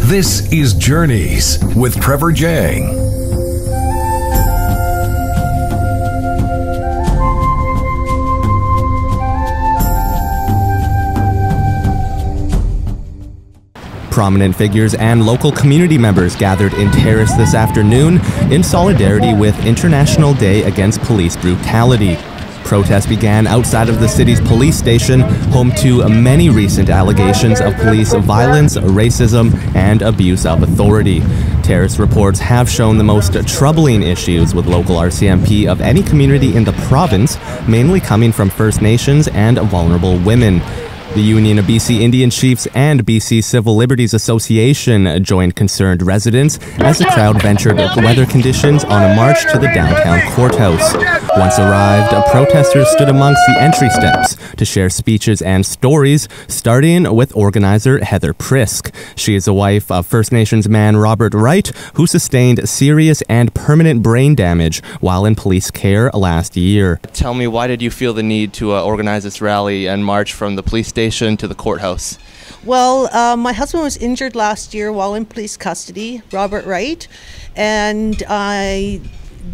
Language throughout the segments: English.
This is Journeys with Trevor Jang. Prominent figures and local community members gathered in Terrace this afternoon in solidarity with International Day Against Police Brutality. Protests began outside of the city's police station, home to many recent allegations of police violence, racism, and abuse of authority. Terrace reports have shown the most troubling issues with local RCMP of any community in the province, mainly coming from First Nations and vulnerable women. The Union of BC Indian Chiefs and BC Civil Liberties Association joined concerned residents as the crowd ventured weather conditions on a march to the downtown courthouse. Once arrived, protesters stood amongst the entry steps to share speeches and stories, starting with organizer Heather Prisk. She is the wife of First Nations man Robert Wright, who sustained serious and permanent brain damage while in police care last year. Tell me, why did you feel the need to organize this rally and march from the police station to the courthouse? Well, my husband was injured last year while in police custody, Robert Wright, and I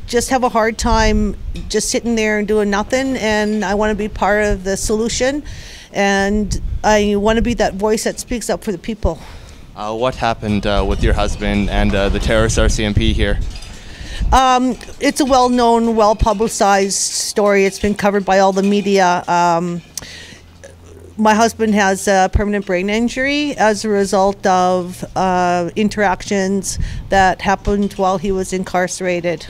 just have a hard time just sitting there and doing nothing, and I want to be part of the solution, and I want to be that voice that speaks up for the people. What happened with your husband and the Terrace RCMP here? It's a well-known, well-publicized story. It's been covered by all the media. My husband has a permanent brain injury as a result of interactions that happened while he was incarcerated.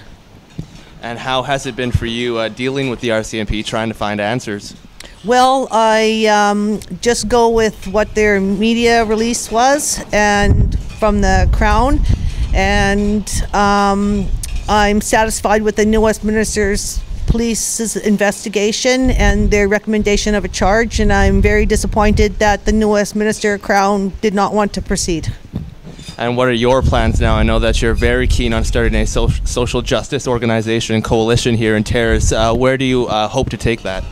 And how has it been for you dealing with the RCMP, trying to find answers? Well, I just go with what their media release was and from the Crown, and I'm satisfied with the new Westminster's Police's investigation and their recommendation of a charge, and I'm very disappointed that the new Westminster Crown did not want to proceed. And what are your plans now? I know that you're very keen on starting a social justice organization and coalition here in Terrace. Where do you hope to take that?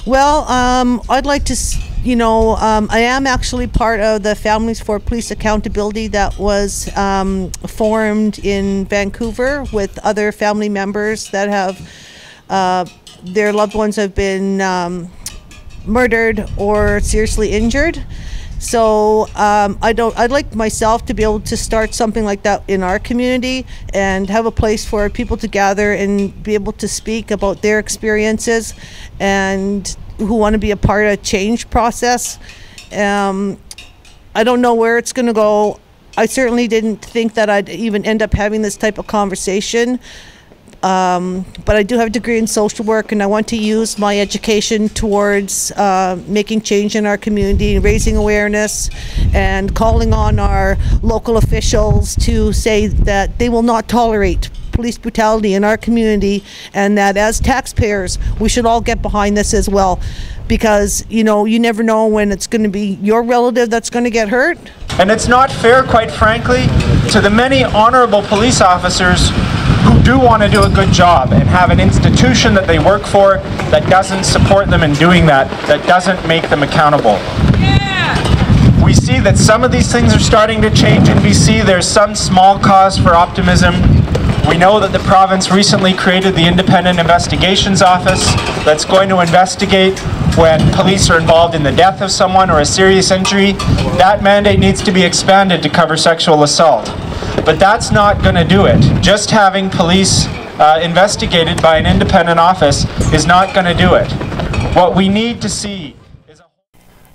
Well, I'd like to, I am actually part of the Families for Police Accountability that was formed in Vancouver with other family members that have their loved ones have been murdered or seriously injured. So I'd like myself to be able to start something like that in our community and have a place for people to gather and be able to speak about their experiences and who want to be a part of a change process. I don't know where it's going to go. I certainly didn't think that I'd even end up having this type of conversation. But I do have a degree in social work, and I want to use my education towards making change in our community, raising awareness, and calling on our local officials to say that they will not tolerate police brutality in our community, and that as taxpayers we should all get behind this as well, because you never know when it's going to be your relative that's going to get hurt. And it's not fair, quite frankly, to the many honorable police officers who do want to do a good job and have an institution that they work for that doesn't support them in doing that, that doesn't make them accountable. Yeah. We see that some of these things are starting to change in BC. There's some small cause for optimism. We know that the province recently created the Independent Investigations Office that's going to investigate when police are involved in the death of someone or a serious injury. That mandate needs to be expanded to cover sexual assault. But that's not going to do it. Just having police investigated by an independent office is not going to do it. What we need to see is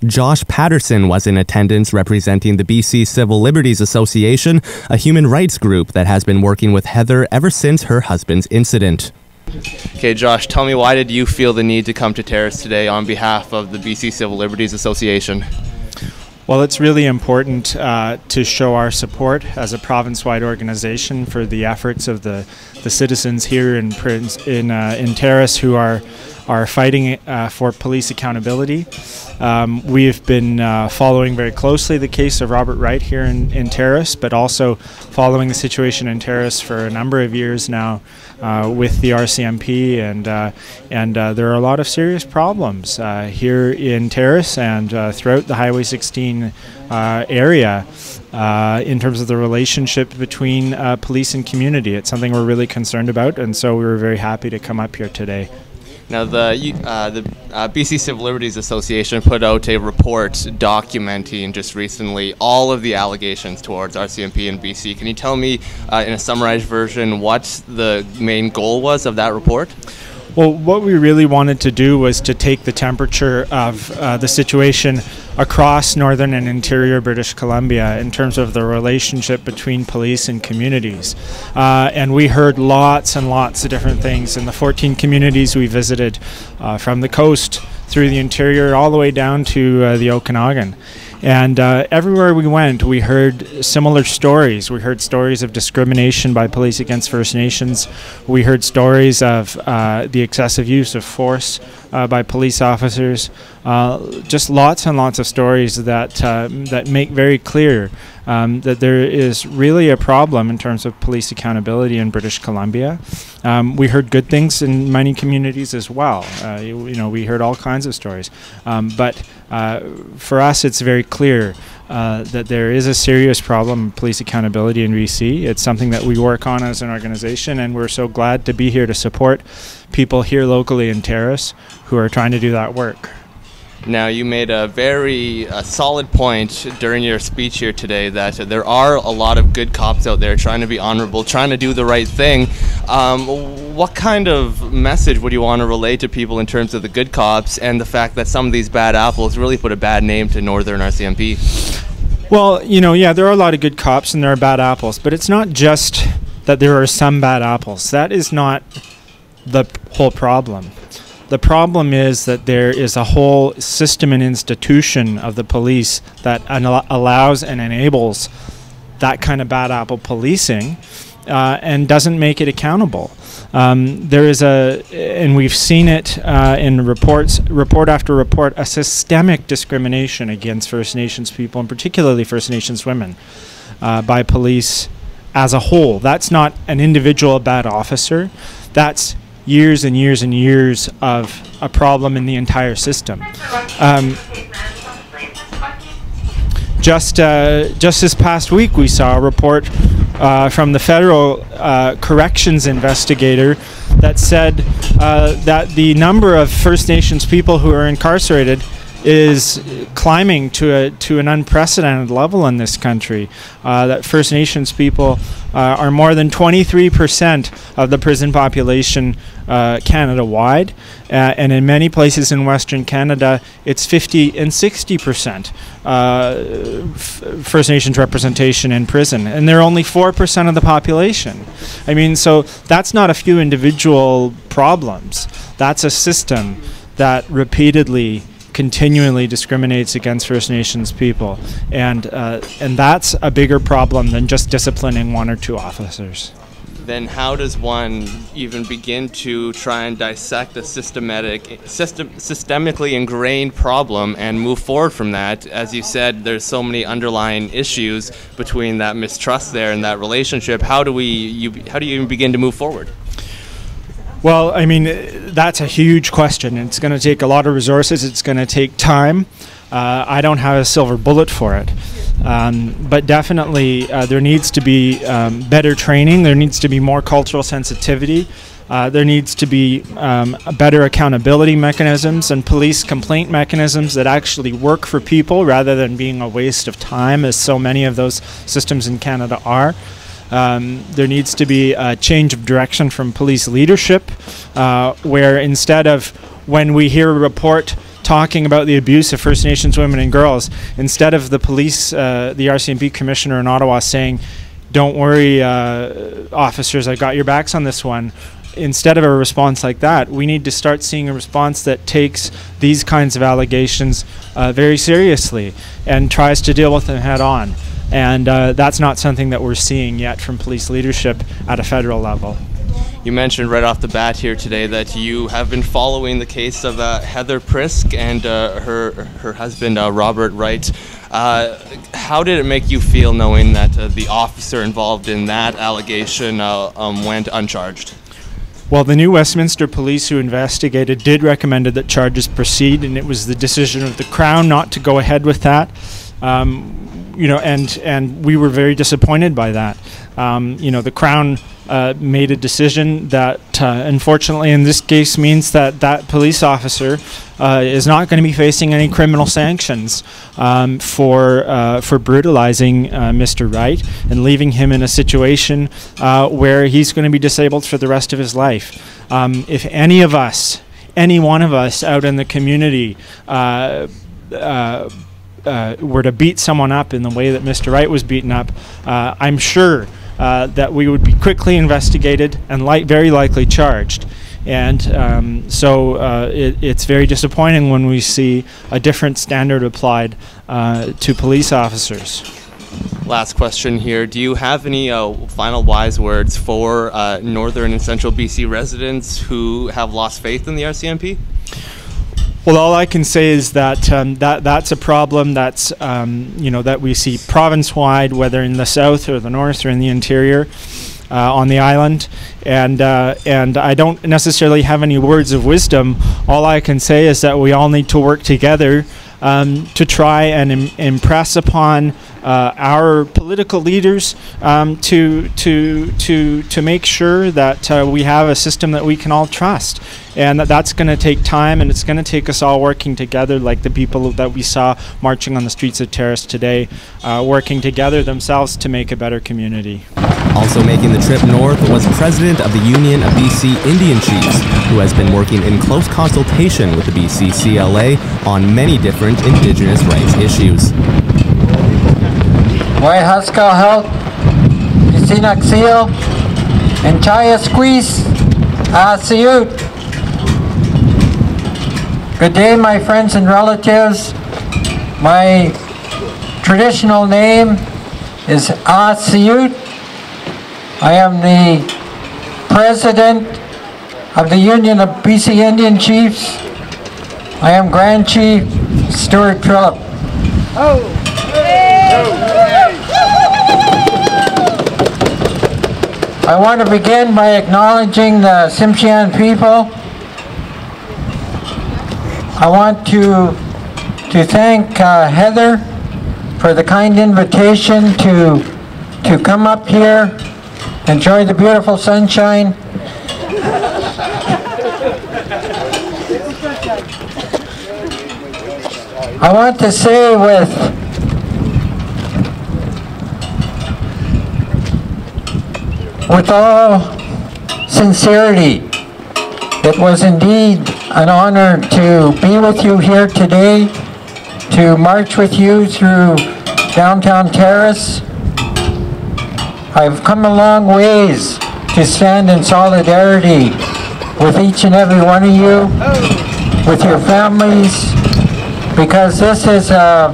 Josh Patterson was in attendance representing the BC Civil Liberties Association, a human rights group that has been working with Heather ever since her husband's incident. Okay, Josh, tell me, why did you feel the need to come to Terrace today on behalf of the BC Civil Liberties Association? Well, it's really important to show our support as a province-wide organization for the efforts of the citizens here in Terrace who are are fighting for police accountability. We've been following very closely the case of Robert Wright here in Terrace, but also following the situation in Terrace for a number of years now with the RCMP, and there are a lot of serious problems here in Terrace and throughout the Highway 16 area in terms of the relationship between police and community. It's something we're really concerned about, and so we were very happy to come up here today. Now, the BC Civil Liberties Association put out a report documenting just recently all of the allegations towards RCMP in BC. Can you tell me, in a summarized version, what the main goal was of that report? Well, what we really wanted to do was to take the temperature of the situation across northern and interior British Columbia in terms of the relationship between police and communities. And we heard lots and lots of different things in the 14 communities we visited, from the coast through the interior all the way down to the Okanagan. And everywhere we went, we heard similar stories. We heard stories of discrimination by police against First Nations. We heard stories of the excessive use of force by police officers. Just lots and lots of stories that make very clear that there is really a problem in terms of police accountability in British Columbia. We heard good things in many communities as well. We heard all kinds of stories. But for us, it's very clear that there is a serious problem in police accountability in BC. It's something that we work on as an organization, and we're so glad to be here to support people here locally in Terrace who are trying to do that work. Now, you made a very solid point during your speech here today that there are a lot of good cops out there trying to be honorable, trying to do the right thing. What kind of message would you want to relay to people in terms of the good cops and the fact that some of these bad apples really put a bad name to Northern RCMP? Well, yeah, there are a lot of good cops and there are bad apples, but it's not just that there are some bad apples. That is not the whole problem. The problem is that there is a whole system and institution of the police that allows and enables that kind of bad apple policing and doesn't make it accountable. There is and we've seen it in report after report, a systemic discrimination against First Nations people, and particularly First Nations women, by police as a whole. That's not an individual bad officer. That's years and years and years of a problem in the entire system. Just this past week, we saw a report from the federal corrections investigator that said that the number of First Nations people who are incarcerated is climbing to an unprecedented level in this country. That First Nations people are more than 23% of the prison population Canada-wide, and in many places in Western Canada, it's 50 and 60% First Nations representation in prison, and they're only 4% of the population. I mean, so that's not a few individual problems. That's a system that repeatedly, continually discriminates against First Nations people, and that's a bigger problem than just disciplining one or two officers. Then how does one even begin to try and dissect a systemically ingrained problem and move forward from that? As you said, there's so many underlying issues between that mistrust there and that relationship. How do you even begin to move forward? Well, I mean, that's a huge question. It's going to take a lot of resources. It's going to take time. I don't have a silver bullet for it. But definitely there needs to be better training. There needs to be more cultural sensitivity. There needs to be better accountability mechanisms and police complaint mechanisms that actually work for people rather than being a waste of time, as so many of those systems in Canada are. There needs to be a change of direction from police leadership, where instead of when we hear a report talking about the abuse of First Nations women and girls, instead of the police, the RCMP commissioner in Ottawa saying, "Don't worry, officers, I got your backs on this one," instead of a response like that, we need to start seeing a response that takes these kinds of allegations very seriously and tries to deal with them head on. And that's not something that we're seeing yet from police leadership at a federal level. You mentioned right off the bat here today that you have been following the case of Heather Prisk and her husband Robert Wright. How did it make you feel knowing that the officer involved in that allegation went uncharged? Well, the new Westminster Police who investigated did recommend that charges proceed, and it was the decision of the Crown not to go ahead with that. And we were very disappointed by that. The Crown made a decision that, unfortunately, in this case, means that that police officer is not going to be facing any criminal sanctions for brutalizing Mr. Wright and leaving him in a situation where he's going to be disabled for the rest of his life. If any one of us out in the community were to beat someone up in the way that Mr. Wright was beaten up, I'm sure that we would be quickly investigated and very likely charged. And it's very disappointing when we see a different standard applied to police officers. Last question here. Do you have any final wise words for northern and central BC residents who have lost faith in the RCMP? Well, all I can say is that that's a problem that's that we see province-wide, whether in the south or the north or in the interior, on the island, and I don't necessarily have any words of wisdom. All I can say is that we all need to work together to try and impress upon our political leaders to make sure that we have a system that we can all trust, and that's going to take time, and it's going to take us all working together, like the people that we saw marching on the streets of Terrace today, working together themselves to make a better community. Also making the trip north was President of the Union of BC Indian Chiefs, who has been working in close consultation with the BC CLA on many different Indigenous rights issues. Wai Haskell Health, Isinak Seal, and Chaya Squeeze, Siut. Good day, my friends and relatives. My traditional name is Siut. I am the President of the Union of BC Indian Chiefs. I am Grand Chief Stuart Phillip. I want to begin by acknowledging the Tsimshian people. I want to thank Heather for the kind invitation to come up here, enjoy the beautiful sunshine. I want to say with all sincerity, it was indeed an honor to be with you here today, to march with you through downtown Terrace. I've come a long ways to stand in solidarity with each and every one of you, with your families, because this is a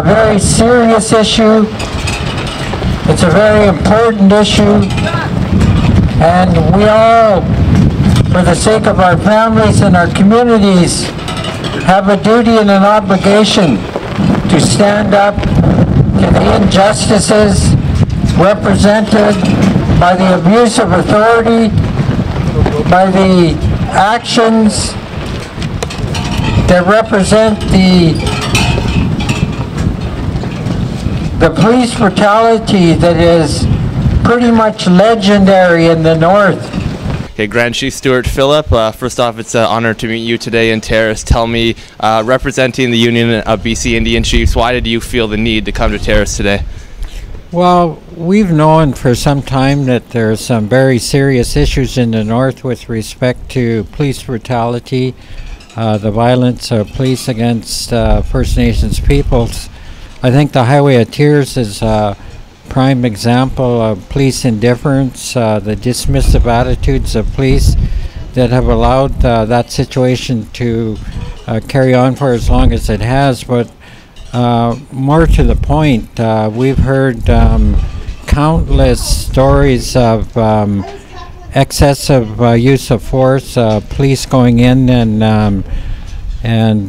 very serious issue. It's a very important issue, and we all, for the sake of our families and our communities, have a duty and an obligation to stand up to the injustices represented by the abuse of authority, by the actions that represent the police brutality that is pretty much legendary in the north. Okay, Grand Chief Stuart Phillip, first off, it's an honor to meet you today in Terrace. Tell me, representing the Union of BC Indian Chiefs, why did you feel the need to come to Terrace today? Well, we've known for some time that there are some very serious issues in the north with respect to police brutality, the violence of police against First Nations peoples. I think the Highway of Tears is a prime example of police indifference, the dismissive attitudes of police that have allowed that situation to carry on for as long as it has. But more to the point, we've heard countless stories of excessive use of force, police going in and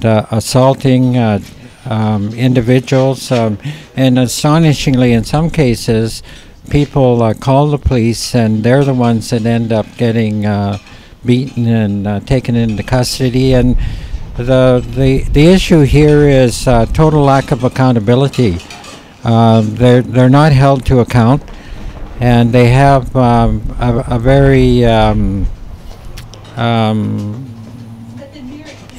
assaulting individuals, and astonishingly, in some cases, people call the police, and they're the ones that end up getting beaten and taken into custody. And the issue here is total lack of accountability. They're not held to account, and they have a very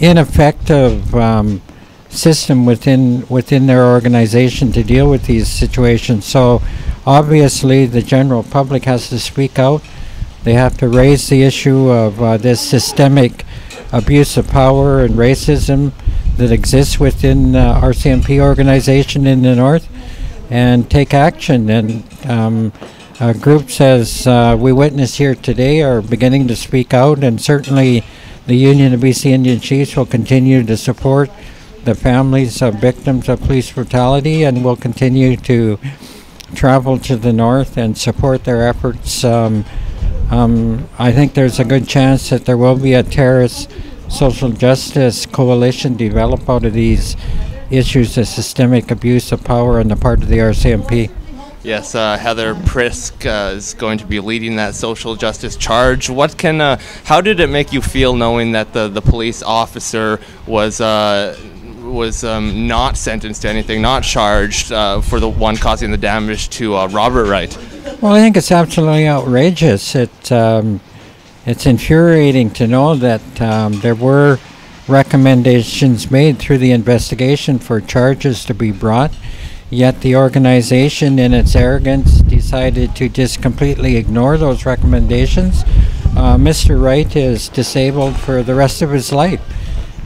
ineffective system within their organization to deal with these situations. So obviously the general public has to speak out. They have to raise the issue of this systemic abuse of power and racism that exists within RCMP organization in the North, and take action. And groups as we witness here today are beginning to speak out, and certainly the Union of BC Indian Chiefs will continue to support the families of victims of police brutality, and will continue to travel to the North and support their efforts. I think there's a good chance that there will be a Terrace social justice coalition develop out of these issues of systemic abuse of power on the part of the RCMP. Yes, Heather Prisk is going to be leading that social justice charge. What can, how did it make you feel knowing that the police officer was not sentenced to anything, not charged for the one causing the damage to Robert Wright? Well, I think it's absolutely outrageous. It's infuriating to know that there were recommendations made through the investigation for charges to be brought, yet the organization in its arrogance decided to just completely ignore those recommendations. Mr. Wright is disabled for the rest of his life,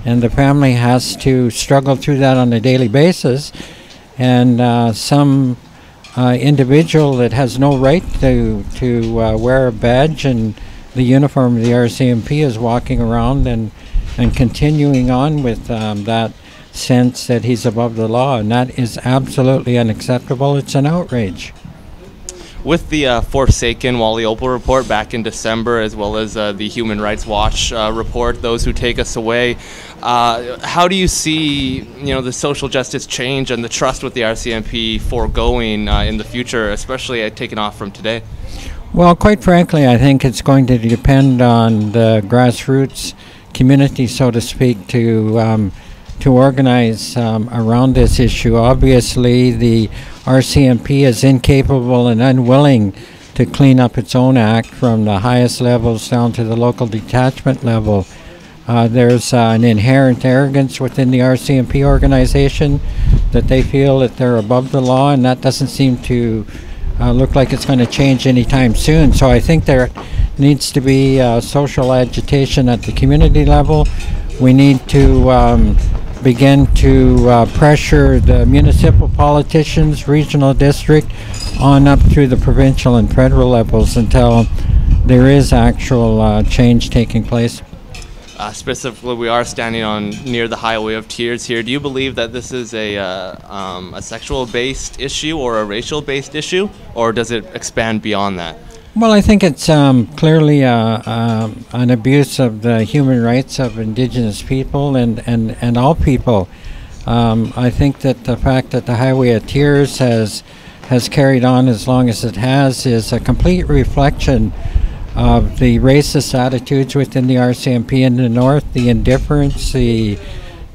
and the family has to struggle through that on a daily basis. And some individual that has no right to wear a badge and the uniform of the RCMP is walking around and continuing on with that sense that he's above the law, and that is absolutely unacceptable. It's an outrage. With the Forsaken Wally Opal report back in December, as well as the Human Rights Watch report, Those Who Take Us Away, how do you see, the social justice change and the trust with the RCMP foregoing in the future, especially taking off from today? Well, quite frankly, I think it's going to depend on the grassroots community, so to speak, to organize around this issue. Obviously, the RCMP is incapable and unwilling to clean up its own act from the highest levels down to the local detachment level. There's an inherent arrogance within the RCMP organization that they feel that they're above the law, and that doesn't seem to look like it's going to change anytime soon. So I think there needs to be social agitation at the community level. We need to begin to pressure the municipal politicians, regional district, on up through the provincial and federal levels until there is actual change taking place. Specifically, we are standing near the Highway of Tears here. Do you believe that this is a sexual-based issue or a racial-based issue, or does it expand beyond that? Well, I think it's clearly an abuse of the human rights of Indigenous people and all people. I think that the fact that the Highway of Tears has carried on as long as it has is a complete reflection of the racist attitudes within the RCMP in the North, the indifference, the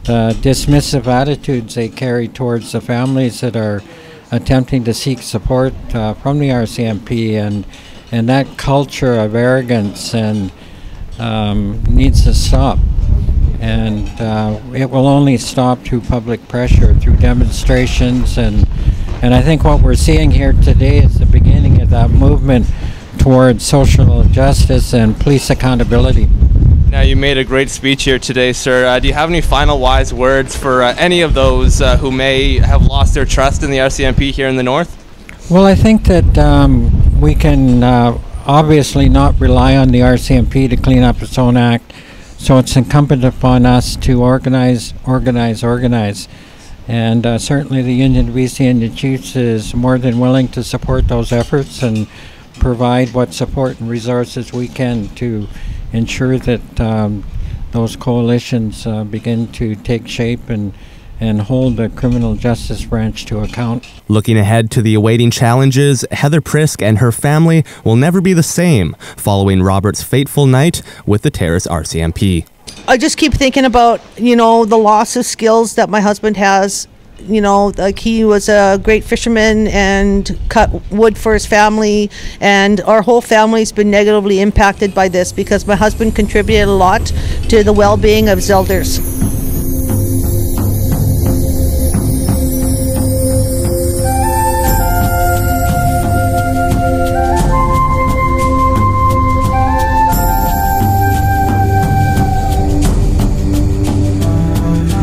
dismissive attitudes they carry towards the families that are attempting to seek support from the RCMP, and that culture of arrogance and needs to stop. And it will only stop through public pressure, through demonstrations, and I think what we're seeing here today is the beginning of that movement towards social justice and police accountability. Now, you made a great speech here today, sir. Do you have any final wise words for any of those who may have lost their trust in the RCMP here in the North? Well, I think that we can obviously not rely on the RCMP to clean up its own act, so it's incumbent upon us to organize. And certainly the Union of BC Indian Chiefs is more than willing to support those efforts and provide what support and resources we can to ensure that those coalitions begin to take shape and hold the criminal justice branch to account. Looking ahead to the awaiting challenges, Heather Prisk and her family will never be the same following Robert's fateful night with the Terrace RCMP. I just keep thinking about, the loss of skills that my husband has. Like he was a great fisherman and cut wood for his family, and our whole family's been negatively impacted by this because my husband contributed a lot to the well-being of Zelders.